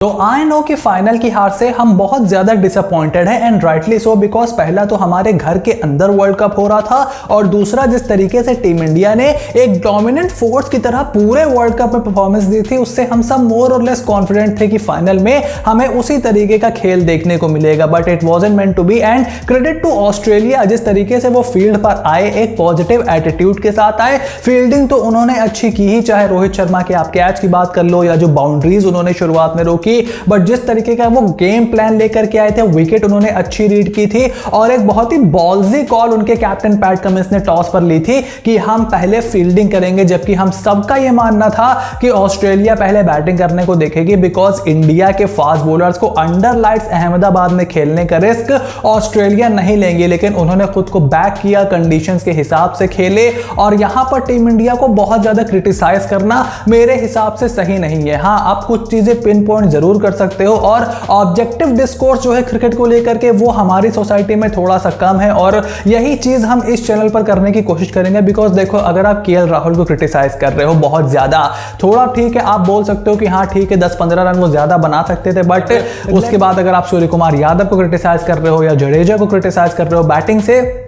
तो I know कि final की हार से हम बहुत ज्यादा डिसअपॉइंटेड हैं एंड राइटली सो, बिकॉज पहला तो हमारे घर के अंदर वर्ल्ड कप हो रहा था और दूसरा जिस तरीके से टीम इंडिया ने एक डोमिनेंट फोर्स की तरह पूरे वर्ल्ड कप में परफॉर्मेंस दी थी, उससे हम सब मोर और लेस कॉन्फिडेंट थे कि फाइनल में हमें उसी तरीके का खेल देखने को मिलेगा। But it wasn't meant to be and credit to Australia, जिस तरीके से वो फील्ड पर आए एक पॉजिटिव एटीट्यूड के साथ आए। फील्डिंग तो उन्होंने अच्छी की ही, चाहे रोहित शर्मा के आप कैच की बात कर लो या जो बाउंड्रीज उन्होंने शुरुआत में रोकी, बट जिस तरीके का वो गेम प्लान लेकर के आए थे, विकेट उन्होंने अच्छी रीड की थी और एक बहुत ही बॉल्जी कॉल उनके कैप्टन पैट कमिंस ने टॉस पर ली थी कि हम पहले फील्डिंग करेंगे, जबकि हम सबका यह मानना था कि ऑस्ट्रेलिया पहले बैटिंग करने को देखेगी, बिकॉज इंडिया के फास्ट बॉलर्स को अंडर लाइट्स अहमदाबाद में खेलने का रिस्क ऑस्ट्रेलिया नहीं लेंगे। लेकिन उन्होंने खुद को बैक किया, कंडीशंस के हिसाब से खेले और यहां पर टीम इंडिया को बहुत ज्यादा क्रिटिसाइज करना मेरे हिसाब से सही नहीं है। हाँ, आप कुछ चीजें पिन पॉइंट जरूर कर सकते हो और ऑब्जेक्टिव डिस्कोर्स जो है क्रिकेट को लेकर के वो हमारी सोसाइटी में थोड़ा सा कम है और यही चीज हम इस चैनल पर करने की कोशिश करेंगे। बिकॉज देखो, अगर आप केएल राहुल को क्रिटिसाइज कर रहे हो बहुत ज्यादा, थोड़ा ठीक है, आप बोल सकते हो कि हाँ ठीक है 10-15 रन वो ज्यादा बना सकते थे, बट उसके बाद अगर आप सूर्य कुमार यादव को क्रिटिसाइज कर रहे हो या जडेजा को क्रिटिसाइज कर रहे हो बैटिंग से,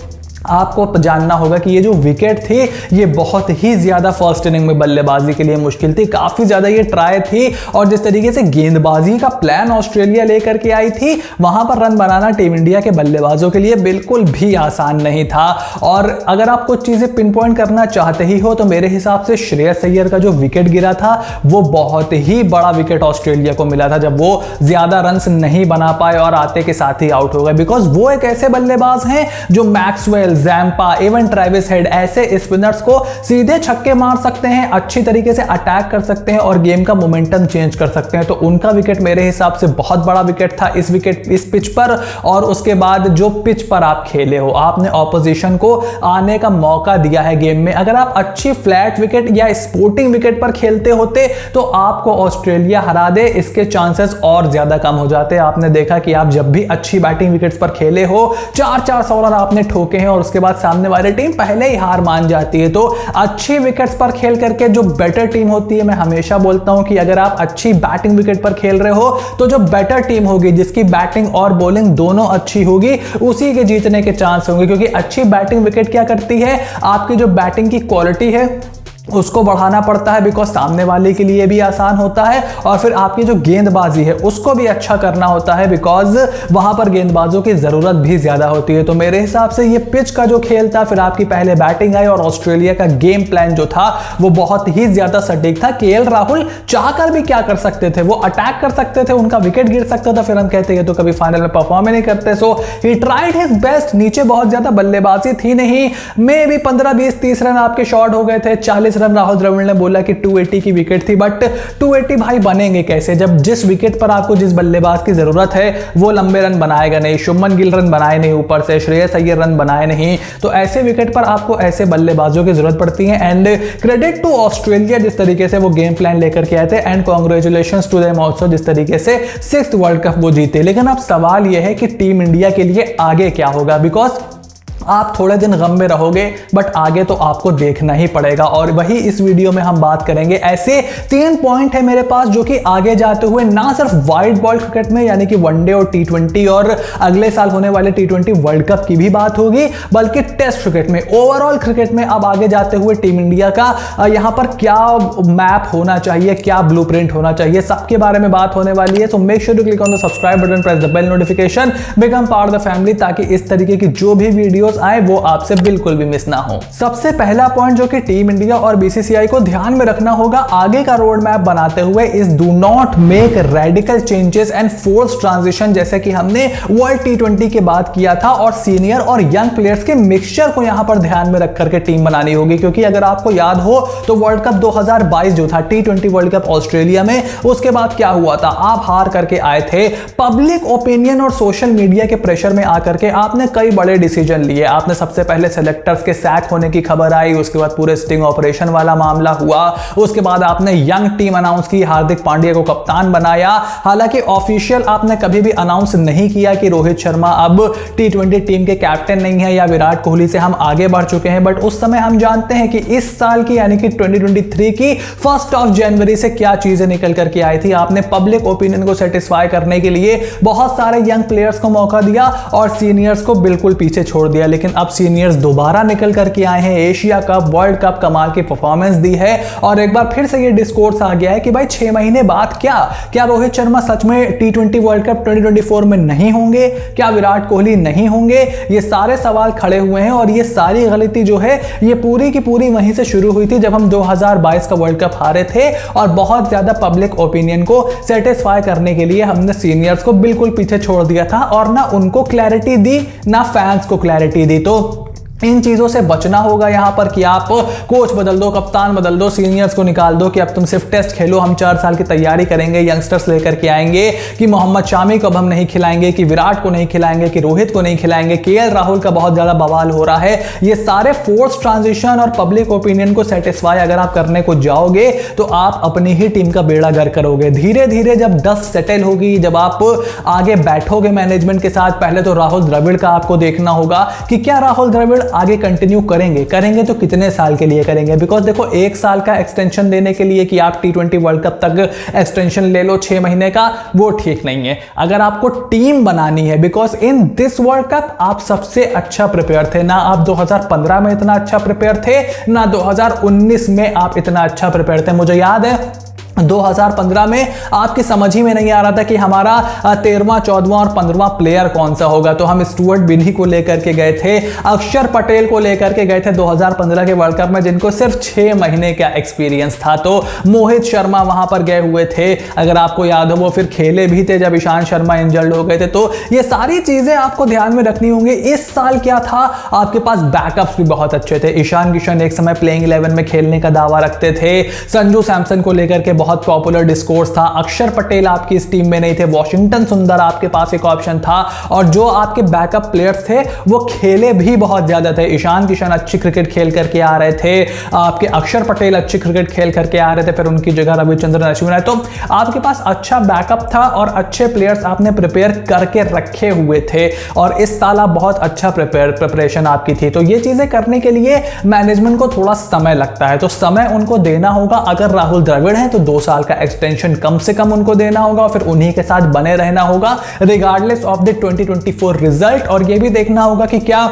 आपको जानना होगा कि ये जो विकेट थी ये बहुत ही ज्यादा फर्स्ट इनिंग में बल्लेबाजी के लिए मुश्किल थी, काफी ज्यादा ये ट्राई थी और जिस तरीके से गेंदबाजी का प्लान ऑस्ट्रेलिया लेकर के आई थी, वहां पर रन बनाना टीम इंडिया के बल्लेबाजों के लिए बिल्कुल भी आसान नहीं था। और अगर आप कुछ चीजें पिन पॉइंट करना चाहते ही हो तो मेरे हिसाब से श्रेयस अय्यर का जो विकेट गिरा था वो बहुत ही बड़ा विकेट ऑस्ट्रेलिया को मिला था, जब वो ज्यादा रन नहीं बना पाए और आते के साथ ही आउट हो गए। बिकॉज वो एक ऐसे बल्लेबाज हैं जो Maxwell, Zampa, even Travis Head ऐसे स्पिनर्स को सीधे छक्के मार सकते हैं, अच्छी तरीके से अटैक कर सकते हैं और गेम का मोमेंटम चेंज कर सकते हैं। तो उनका विकेट मेरे हिसाब से बहुत बड़ा विकेट था इस पिच पर। और उसके बाद जो पिच पर आप खेले हो, आपने ऑपोजिशन को आने का मौका दिया है गेम में। अगर आप अच्छी फ्लैट विकेट या स्पोर्टिंग विकेट पर खेलते होते तो आपको ऑस्ट्रेलिया हरा दे, इसके चांसेस और ज्यादा कम हो जाते। आपने देखा कि आप जब भी अच्छी बैटिंग विकेट्स पर खेले हो, 4-4 100 रन आपने ठोके हैं और उसके बाद सामने वाली टीम पहले ही हार मान जाती है। तो अच्छी विकेट्स पर खेल करके जो बेटर टीम होती है, मैं हमेशा बोलता हूं कि अगर आप अच्छी बैटिंग विकेट पर खेल रहे हो तो जो बेटर टीम होगी, जिसकी बैटिंग और बॉलिंग दोनों अच्छी होगी, उसी के जीतने के चांस होंगे। क्योंकि अच्छी बैटिंग विकेट क्या करती है, आपकी जो बैटिंग की क्वालिटी है उसको बढ़ाना पड़ता है, बिकॉज सामने वाले के लिए भी आसान होता है और फिर आपकी जो गेंदबाजी है उसको भी अच्छा करना होता है, बिकॉज वहां पर गेंदबाजों की जरूरत भी ज्यादा होती है। तो मेरे हिसाब से ये पिच का जो खेल था, फिर आपकी पहले बैटिंग आई और ऑस्ट्रेलिया का गेम प्लान जो था वो बहुत ही ज्यादा सटीक था। केएल राहुल चाहकर भी क्या कर सकते थे, वो अटैक कर सकते थे, उनका विकेट गिर सकता था, फिर हम कहते हैं तो कभी फाइनल में परफॉर्म ही नहीं करते। सो ही ट्राइड हिज बेस्ट। नीचे बहुत ज्यादा बल्लेबाजी थी नहीं, मे भी 15-20-30 रन आपके शॉर्ट हो गए थे। 40 रन राहुल द्रविड़ ने बोला कि 280 की विकेट थी, बट 280 भाई बनेंगे कैसे जब जिस विकेट पर आपको जिस बल्लेबाज की जरूरत है वो लंबे रन बनाएगा नहीं। शुभमन गिल रन बनाए नहीं, ऊपर से श्रेयस अय्यर रन बनाए नहीं, तो ऐसे विकेट पर आपको ऐसे बल्लेबाजों की जरूरत पड़ती है। एंड क्रेडिट टू ऑस्ट्रेलिया जिस तरीके से वो गेम प्लान लेकर के आए थे, and congratulations to them also जिस तरीके से 6th वर्ल्ड कप वो जीते। लेकिन अब सवाल यह है कि टीम इंडिया के लिए आगे क्या होगा, बिकॉज आप थोड़े दिन गम में रहोगे बट आगे तो आपको देखना ही पड़ेगा और वही इस वीडियो में हम बात करेंगे। ऐसे 3 पॉइंट है मेरे पास जो कि आगे जाते हुए ना सिर्फ वाइट बॉल क्रिकेट में यानी कि वनडे और T20 और अगले साल होने वाले T20 वर्ल्ड कप की भी बात होगी, बल्कि टेस्ट क्रिकेट में, ओवरऑल क्रिकेट में अब आगे जाते हुए टीम इंडिया का यहां पर क्या मैप होना चाहिए, क्या ब्लूप्रिंट होना चाहिए, सबके बारे में बात होने वाली है। So make sure to click on the subscribe button, press the bell notification, become part of the family, ताकि इस तरीके की जो भी वीडियो आए वो आपसे बिल्कुल भी मिस ना हो। सबसे पहला पॉइंट जो कि टीम इंडिया और बीसीसीआई को ध्यान में रखना होगा आगे का रोड मैप बनाते हुए, is do not make radical changes and force transition, जैसे कि हमने वर्ल्ड T20 के बाद किया था। और सीनियर और यंग प्लेयर्स के मिक्सचर को यहां पर ध्यान में रख करके टीम बनानी होगी। क्योंकि अगर आपको याद हो तो वर्ल्ड कप 2022 जो था T20 वर्ल्ड कप ऑस्ट्रेलिया में, उसके बाद क्या हुआ था, आप हार करके आए थे। पब्लिक ओपिनियन और सोशल मीडिया के प्रेशर में आकर के आपने कई बड़े डिसीजन लिए। लिए। आपने सबसे पहले सेलेक्टर्स के सैक होने की खबर आई, उसके बाद पूरे स्टिंग ऑपरेशन वाला मामला हुआ, उसके बाद आपने यंग टीम अनाउंस की, हार्दिक पांड्या को कप्तान बनाया। हालांकि ऑफिशियल आपने कभी भी अनाउंस नहीं किया कि रोहित शर्मा अब T20 टीम के कैप्टन नहीं है या विराट कोहली से हम आगे बढ़ चुके हैं। बट उस समय हम जानते हैं कि इस साल की यानी कि 2023 की 1 जनवरी से क्या चीजें निकल करके आई थी। आपने पब्लिक ओपिनियन को सेटिस्फाई करने के लिए बहुत सारे यंग प्लेयर्स को मौका दिया और सीनियर्स को बिल्कुल पीछे छोड़ दिया। लेकिन अब सीनियर्स दोबारा निकल करके आए हैं, एशिया कप, वर्ल्ड कप कमाल की परफॉर्मेंस दी है और एक बार फिर से ये डिस्कोर्स आ गया है कि भाई 6 महीने बाद क्या रोहित शर्मा सच में T20 वर्ल्ड कप 2024 में नहीं होंगे? क्या विराट कोहली नहीं होंगे? ये सारे सवाल खड़े हुए हैं और ये सारी गलती जो है ये पूरी की पूरी वहीं से शुरू हुई थी जब हम 2022 का वर्ल्ड कप हारे थे और बहुत ज्यादा पब्लिक ओपिनियन को सेटिस्फाई करने के लिए हमने सीनियर्स को बिल्कुल पीछे छोड़ दिया था और ना उनको क्लैरिटी दी ना फैंस को क्लैरिटी दी। तो इन चीजों से बचना होगा यहां पर कि आप कोच बदल दो, कप्तान बदल दो, सीनियर्स को निकाल दो कि अब तुम सिर्फ टेस्ट खेलो, हम 4 साल की तैयारी करेंगे, यंगस्टर्स लेकर के आएंगे, कि मोहम्मद शामी को अब हम नहीं खिलाएंगे, कि विराट को नहीं खिलाएंगे, कि रोहित को नहीं खिलाएंगे, KL राहुल का बहुत ज्यादा बवाल हो रहा है। ये सारे फोर्स ट्रांजिशन और पब्लिक ओपिनियन को सेटिस्फाई अगर आप करने को जाओगे तो आप अपनी ही टीम का बेड़ा गर्क करोगे। धीरे धीरे जब डस्ट सेटल होगी, जब आप आगे बैठोगे मैनेजमेंट के साथ, पहले तो राहुल द्रविड़ का आपको देखना होगा कि क्या राहुल द्रविड़ आगे कंटिन्यू करेंगे तो कितने साल के लिए करेंगे। बिकॉज देखो 1 साल का एक्सटेंशन देने के लिए कि आप T20 वर्ल्ड कप तक एक्सटेंशन ले लो 6 महीने का, वो ठीक नहीं है। अगर आपको टीम बनानी है, because in this world cup आप सबसे अच्छा प्रिपेयर थे, ना आप 2015 में इतना अच्छा प्रिपेयर थे, ना 2019 में आप इतना अच्छा प्रिपेयर थे। मुझे याद है 2015 में आपकी समझ ही में नहीं आ रहा था कि हमारा 13वां, 14वां और 15वां प्लेयर कौन सा होगा। तो हम स्टुअर्ट बिन्नी को लेकर के गए थे, अक्षर पटेल को लेकर के गए थे 2015 के वर्ल्ड कप में, जिनको सिर्फ 6 महीने का एक्सपीरियंस था। तो मोहित शर्मा वहां पर गए हुए थे, अगर आपको याद हो, वो फिर खेले भी थे जब ईशांत शर्मा इंजर्ड हो गए थे। तो ये सारी चीजें आपको ध्यान में रखनी होंगी। इस साल क्या था, आपके पास बैकअप्स भी बहुत अच्छे थे। ईशान किशन एक समय प्लेइंग 11 में खेलने का दावा रखते थे, संजू सैमसन को लेकर के बहुत पॉपुलर डिस्कोर्स था, अक्षर पटेल आपकी इस टीम में नहीं थे, वॉशिंगटन सुंदर आपके पास एक ऑप्शन था और जो आपके बैकअप प्लेयर्स थे वो खेले भी बहुत ज्यादा थे। ईशान किशन अच्छी क्रिकेट खेल करके आ रहे थे, आपके अक्षर पटेल अच्छी क्रिकेट खेल करके आ रहे थे, फिर उनकी जगह रविचंद्रन अश्विन आए। तो आपके पास अच्छा बैकअप था और अच्छे प्लेयर्स आपने प्रिपेयर करके रखे हुए थे और इस साल आप बहुत अच्छा प्रिपरेशन आपकी थी। तो ये चीजें करने के लिए मैनेजमेंट को थोड़ा समय लगता है, तो समय उनको देना होगा। अगर राहुल द्रविड़ है तो 2 साल का एक्सटेंशन कम से कम उनको देना होगा और फिर उन्हीं के साथ बने रहना होगा रिगार्डलेस ऑफ द 2024 रिजल्ट। और ये भी देखना होगा कि क्या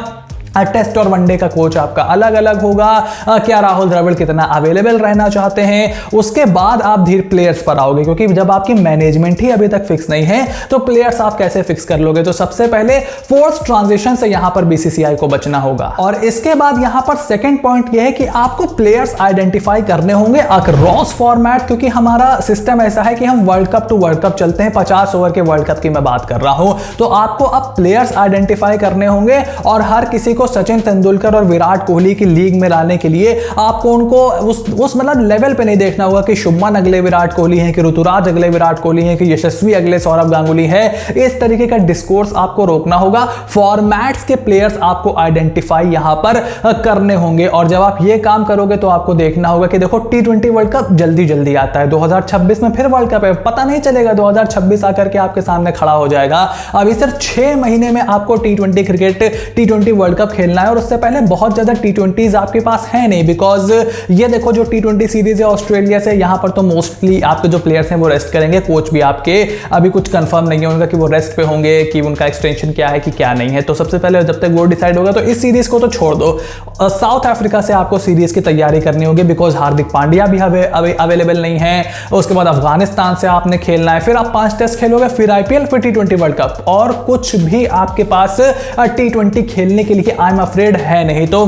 टेस्ट और वनडे का कोच आपका अलग अलग होगा, क्या राहुल द्रविड़ कितना अवेलेबल रहना चाहते हैं, उसके बाद आप धीरे प्लेयर्स पर आओगे। क्योंकि जब आपकी मैनेजमेंट ही अभी तक फिक्स नहीं है तो प्लेयर्स आप कैसे फिक्स कर लोगे। तो सबसे पहले फोर्स ट्रांजिशन से यहां पर BCCI को बचना होगा। और इसके बाद यहां पर सेकंड पॉइंट यह है कि आपको प्लेयर्स आइडेंटिफाई करने होंगे अक्रॉस फॉर्मेट, क्योंकि हमारा सिस्टम ऐसा है कि हम world cup to world cup चलते हैं। 50 ओवर के वर्ल्ड कप की मैं बात कर रहा हूं। तो आपको अब प्लेयर्स आइडेंटिफाई करने होंगे और हर किसी को सचिन तेंदुलकर और विराट कोहली की लीग में लाने के लिए आपको उनको उस मतलब लेवल पे नहीं देखना होगा कि शुभमन अगले विराट कोहली हैं, कि ऋतुराज अगले विराट कोहली हैं, कि यशस्वी अगले सौरव गांगुली है। इस तरीके का डिस्कोर्स आपको रोकना होगा। फॉर्मेट्स के प्लेयर्स आपको आइडेंटिफाई यहां पर करने होंगे और जब आप ये काम करोगे तो आपको देखना होगा कि देखो T20 वर्ल्ड कप जल्दी जल्दी आता है, 2026 में फिर वर्ल्ड कप है, पता नहीं चलेगा 2026 आकर के आपके सामने खड़ा हो जाएगा। अभी सिर्फ 6 महीने में आपको T20 cricket, T20 world cup खेलना है और उससे पहले बहुत ज्यादा T20s आपके पास है नहीं। बिकॉज ये देखो जो T20 सीरीज है ऑस्ट्रेलिया से, यहां पर तो मोस्टली आपके जो प्लेयर्स हैं वो रेस्ट करेंगे, कोच भी आपके अभी कुछ कंफर्म नहीं है उनका कि वो रेस्ट पे होंगे, कि उनका एक्सटेंशन क्या है कि क्या नहीं है। तो सबसे पहले जब तक वो डिसाइड होगा तो इस सीरीज को तो छोड़ दो। साउथ अफ्रीका से आपको सीरीज की तैयारी करनी होगी बिकॉज हार्दिक पांड्या भी अवेलेबल नहीं है। उसके बाद अफगानिस्तान से आपने खेलना है, फिर आप 5 टेस्ट खेलोगे, फिर IPL, फिर T20 वर्ल्ड कप और कुछ भी आपके पास T20 खेलने के लिए आई एम अफ्रेड है नहीं। तो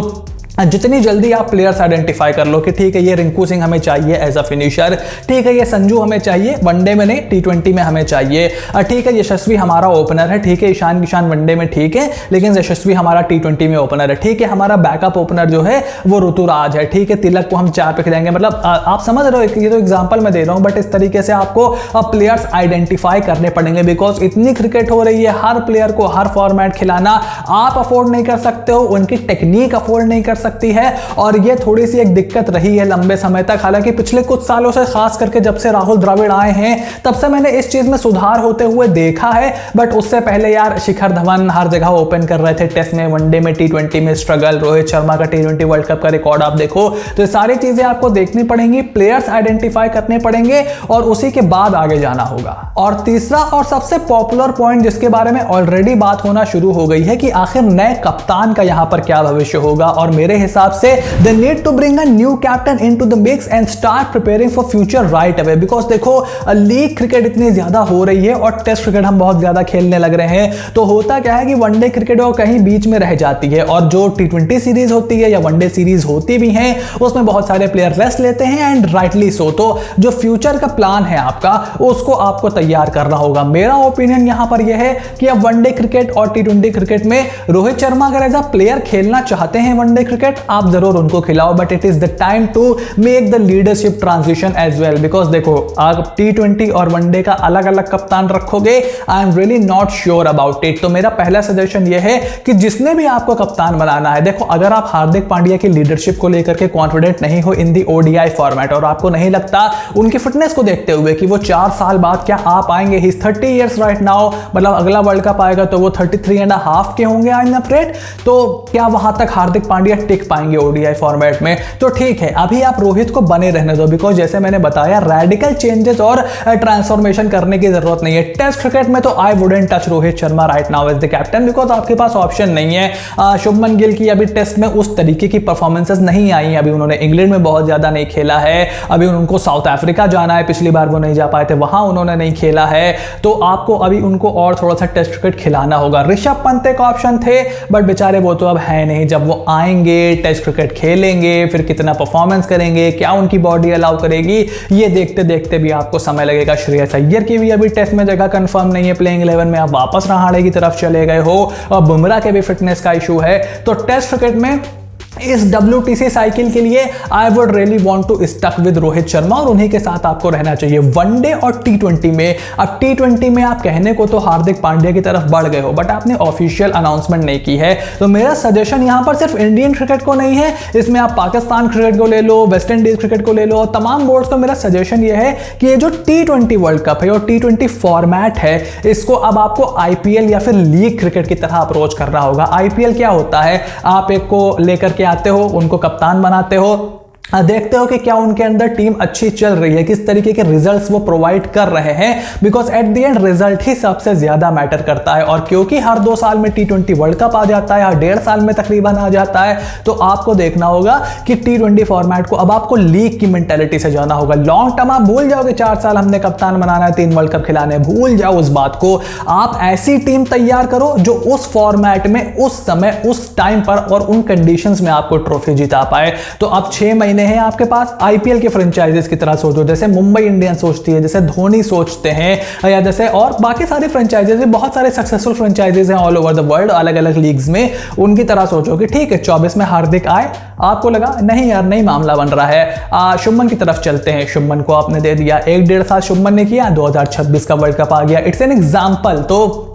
जितनी जल्दी आप प्लेयर्स आइडेंटिफाई कर लो कि ठीक है ये रिंकू सिंह हमें चाहिए एज अ फिनिशर, ठीक है ये संजू हमें चाहिए वनडे में नहीं T20 में हमें चाहिए, ठीक है यशस्वी हमारा ओपनर है, ठीक है ईशान किशान वनडे में ठीक है लेकिन यशस्वी हमारा T20 में ओपनर है, ठीक है हमारा बैकअप ओपनर जो है वो ऋतुराज है, ठीक है तिलक को हम 4 पे खिलाएंगे। मतलब आप समझ रहे हो, ये तो एग्जाम्पल मैं दे रहा हूँ, बट इस तरीके से आपको प्लेयर्स आइडेंटिफाई करने पड़ेंगे बिकॉज इतनी क्रिकेट हो रही है, हर प्लेयर को हर फॉर्मेट खिलाना आप अफोर्ड नहीं कर सकते हो, उनकी टेक्निक अफोर्ड नहीं कर सकती है और ये थोड़ी सी एक दिक्कत रही है लंबे समय तक। हालांकि पिछले कुछ सालों से, खास करके जब से राहुल द्रविड़ आए हैं तब से मैंने इस चीज में सुधार होते हुए देखा है, बट उससे पहले यार शिखर धवन हर जगह ओपन कर रहे थे, टेस्ट में वनडे में T20 में स्ट्रगल, रोहित शर्मा का T20 वर्ल्ड कप का रिकॉर्ड आप देखो, तो ये सारी चीजें आपको देखनी पड़ेंगी, प्लेयर्स आइडेंटिफाई करने पड़ेंगे और उसी के बाद आगे जाना होगा। और तीसरा और सबसे पॉपुलर पॉइंट जिसके बारे में ऑलरेडी बात होना शुरू हो गई है कि आखिर नए कप्तान का यहां पर क्या भविष्य होगा, और मेरे हिसाब से they need to bring a new captain into the mix and start preparing for future right away because देखो लीग क्रिकेट इतनी ज्यादा हो रही है और टेस्ट क्रिकेट हम बहुत ज्यादा खेलने लग रहे हैं, तो होता क्या है कि वनडे क्रिकेट वो कहीं बीच में रह जाती है और जो T20 सीरीज होती है या वनडे सीरीज होती भी है उसमें बहुत सारे प्लेयर रेस्ट लेते हैं एंड राइटली सो। तो जो फ्यूचर का प्लान है आपका उसको आपको तैयार करना होगा। मेरा ओपिनियन यहां पर यह है कि अब वनडे क्रिकेट और T20 क्रिकेट में रोहित शर्मा अगर एज अ प्लेयर खेलना चाहते हैं वनडे क्रिकेट, आप जरूर उनको खिलाओ, but it is the time to make the leadership transition as well because देखो आप T20 और वनडे का अलग अलग कप्तान रखोगे, I am really not sure about it. तो मेरा पहला सजेशन यह है कि जिसने भी आपको कप्तान बनाना है, देखो अगर आप हार्दिक पांड्या की लीडरशिप को लेकर के कॉन्फिडेंट नहीं हो इन दी ODI फॉर्मेट और आपको नहीं लगता उनकी फिटनेस को देखते हुए कि वो 4 साल बाद क्या आ पाएंगे, he is 30 years right now, मतलब अगला वर्ल्ड कप आएगा तो वो 33.5 के होंगे आई एम अफ्रेड, तो क्या वहां तक हार्दिक पांड्या टिक पाएंगे ODI फॉर्मेट में? तो ठीक है अभी आप रोहित को बने रहने दो बिकॉज जैसे मैंने बताया रेडिकल चेंजेस और ट्रांसफॉर्मेशन करने की जरूरत नहीं है। टेस्ट क्रिकेट में तो I wouldn't touch Rohit Sharma right now as the captain because आपके पास ऑप्शन नहीं है। शुभमन गिल की अभी टेस्ट में उस तरीके की परफॉर्मेंसेस नहीं आई, अभी उन्होंने इंग्लैंड में बहुत ज्यादा नहीं खेला है, अभी उनको साउथ अफ्रीका जाना है, पिछली बार वो नहीं जा पाए थे, वहां उन्होंने नहीं खेला है, तो आपको अभी उनको और थोड़ा सा टेस्ट क्रिकेट खिलाना होगा। ऋषभ पंत एक ऑप्शन थे बट बेचारे वो तो अब है नहीं, जब वो आएंगे टेस्ट क्रिकेट खेलेंगे फिर कितना परफॉर्मेंस करेंगे, क्या उनकी बॉडी अलाउ करेगी, ये देखते देखते भी आपको समय लगेगा। श्रेयस अय्यर की भी अभी टेस्ट में जगह कंफर्म नहीं है प्लेइंग 11 में, आप वापस रहाणे की तरफ चले गए हो और बुमराह के भी फिटनेस का इशू है। तो टेस्ट क्रिकेट में इस WTC साइकिल के लिए I would really want to stuck with Rohit Sharma और उन्हीं के साथ आपको रहना चाहिए। वनडे और T20 में, अब T20 में आप कहने को तो हार्दिक पांड्या की तरफ बढ़ गए हो बट आपने ऑफिशियल अनाउंसमेंट नहीं की है, तो मेरा सजेशन यहां पर सिर्फ इंडियन क्रिकेट को नहीं है, इसमें आप पाकिस्तान क्रिकेट को ले लो, वेस्ट इंडीज क्रिकेट को ले लो, तमाम बोर्ड्स को मेरा सजेशन यह है कि ये जो T20 वर्ल्ड कप है और T20 फॉर्मेट है इसको अब आपको IPL या फिर लीग क्रिकेट की तरह अप्रोच करना होगा। IPL क्या होता है, आप एक को लेकर के आते हो, उनको कप्तान बनाते हो, देखते हो कि क्या उनके अंदर टीम अच्छी चल रही है, किस तरीके के रिजल्ट्स वो प्रोवाइड कर रहे हैं, because at the end result ही सबसे ज्यादा मैटर करता है। और क्योंकि हर 2 साल में T20 वर्ल्ड कप आ जाता है, हर 1.5 साल में तकरीबन आ जाता है, तो आपको देखना होगा कि T20 फॉर्मेट को अब आपको लीग की मेंटेलिटी से जाना होगा। लॉन्ग टर्म आप भूल जाओगे 4 साल हमने कप्तान बनाना है, 3 वर्ल्ड कप खिलाने, भूल जाओ उस बात को। आप ऐसी टीम तैयार करो जो उस फॉर्मेट में उस समय उस टाइम पर और उन कंडीशंस में आपको ट्रॉफी जिता पाए। तो अब 6 महीने हैं आपके पास, IPL के फ्रेंचाइजीज की तरह सोचो, जैसे मुंबई इंडियंस सोचती है, जैसे धोनी सोचते हैं, या जैसे और बाकी सारी फ्रेंचाइजीज, बहुत सारे सक्सेसफुल फ्रेंचाइजीज हैं ऑल ओवर द वर्ल्ड अलग अलग लीग्स में, उनकी तरह सोचो कि ठीक है 24 में हार्दिक आए, आपको लगा नहीं यार नहीं मामला बन रहा है, शुभमन की तरफ चलते हैं, शुभमन को आपने दे दिया, 1-1.5 साल शुभमन ने किया, 2026 का वर्ल्ड कप आ गया, इट्स एन एग्जाम्पल। तो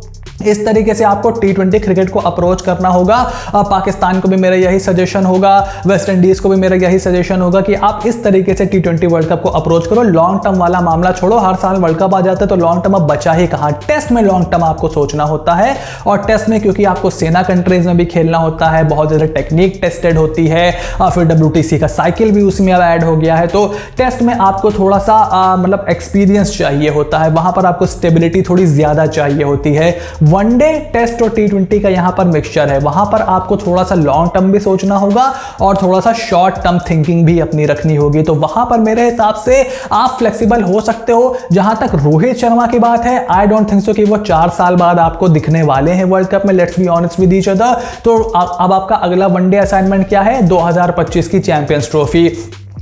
इस तरीके से आपको T20 क्रिकेट को अप्रोच करना होगा। पाकिस्तान को भी मेरा यही सजेशन होगा, वेस्ट इंडीज को भी मेरा यही सजेशन होगा कि आप इस तरीके से T20 वर्ल्ड कप को अप्रोच करो। लॉन्ग टर्म वाला मामला छोड़ो, हर साल वर्ल्ड कप आ जाता है तो लॉन्ग टर्म अब बचा ही कहां। टेस्ट में लॉन्ग टर्म आपको सोचना होता है और टेस्ट में क्योंकि आपको सेना कंट्रीज में भी खेलना होता है, बहुत ज्यादा टेक्निक टेस्टेड होती है, फिर WTC का साइकिल भी उसमें अब ऐड हो गया है, तो टेस्ट में आपको थोड़ा सा मतलब एक्सपीरियंस चाहिए होता है, वहां पर आपको स्टेबिलिटी थोड़ी ज्यादा चाहिए होती है। वनडे, टेस्ट और टी20 का यहाँ पर मिक्सचर है। वहां पर आपको थोड़ा सा लॉन्ग टर्म भी सोचना होगा और थोड़ा सा शॉर्ट टर्म थिंकिंग भी अपनी रखनी होगी। तो वहां पर मेरे हिसाब से आप फ्लेक्सिबल हो सकते हो। जहां तक रोहित शर्मा की बात है, आई डोंट थिंक सो कि वो 4 साल बाद आपको दिखने वाले हैं वर्ल्ड कप में, let's be honest with each other. तो अब आपका अगला वनडे असाइनमेंट क्या है? 2025 की चैंपियंस ट्रॉफी।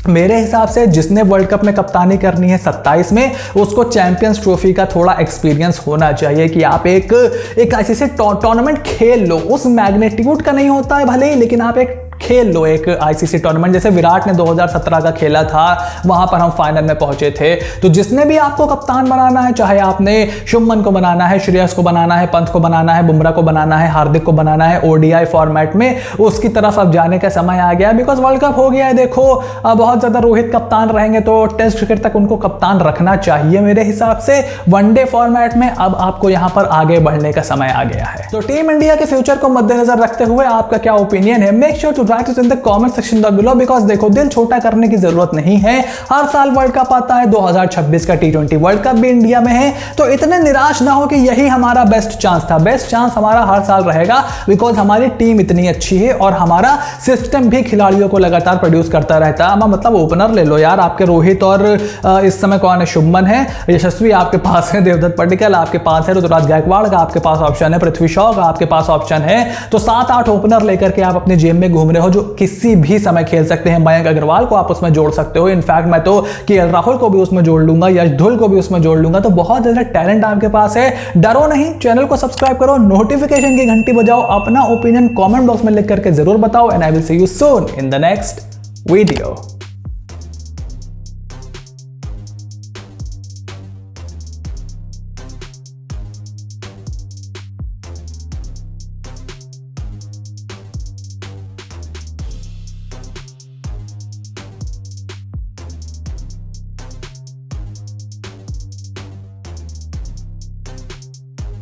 मेरे हिसाब से जिसने वर्ल्ड कप में कप्तानी करनी है 27 में, उसको चैंपियंस ट्रॉफी का थोड़ा एक्सपीरियंस होना चाहिए कि आप एक ऐसे से टूर्नामेंट खेल लो। उस मैग्नीट्यूड का नहीं होता है भले ही, लेकिन आप एक खेल लो एक आईसीसी टूर्नामेंट, जैसे विराट ने 2017 का खेला था, वहां पर हम फाइनल में पहुंचे थे। तो जिसने भी आपको कप्तान बनाना है, चाहे आपने शुभमन को बनाना है, श्रेयस को बनाना है, पंत को बनाना है, बुमराह को बनाना है, हार्दिक को बनाना है ओडीआई फॉर्मेट में, उसकी तरफ अब जाने का समय आ गया। बिकॉज वर्ल्ड कप हो गया है। देखो अब बहुत ज्यादा रोहित कप्तान रहेंगे तो टेस्ट क्रिकेट तक उनको कप्तान रखना चाहिए मेरे हिसाब से। वनडे फॉर्मेट में अब आपको यहां पर आगे बढ़ने का समय आ गया है। तो टीम इंडिया के फ्यूचर को मद्देनजर रखते हुए आपका क्या ओपिनियन है? Make sure to write it in the comment section down below. Because देखो, दिल छोटा करने की जरूरत नहीं है। हर साल वर्ल्ड कप आता है, 2026 का टी20 वर्ल्ड कप भी इंडिया में है। तो इतने निराश ना हो कि यही हमारा बेस्ट चांस था। बेस्ट चांस हमारा हर साल रहेगा, बिकॉज हमारी टीम इतनी अच्छी है और हमारा सिस्टम भी खिलाड़ियों को लगातार प्रोड्यूस करता रहता है। मतलब ओपनर ले लो यार, आपके रोहित और इस समय कौन है? शुभमन है, यशस्वी आपके पास है, देवदत्त पडिक्कल आपके पास है, ऋतुराज गायकवाड़ का आपके पास ऑप्शन है, पृथ्वी शॉ का आपके पास ऑप्शन है। तो 7-8 ओपनर लेकर के आप अपने जेब में घूम रहे हो जो किसी भी समय खेल सकते हैं। मयंक अग्रवाल को आप उसमें जोड़ सकते हो। इनफैक्ट मैं तो केएल राहुल को भी उसमें जोड़ लूंगा, यश धुल को भी उसमें जोड़ लूंगा। तो बहुत ज्यादा टैलेंट आपके पास है। डरो नहीं, चैनल को सब्सक्राइब करो, नोटिफिकेशन की घंटी बजाओ, अपना ओपिनियन कमेंट बॉक्स में लिख करके जरूर बताओ। And I will see you soon in the next video.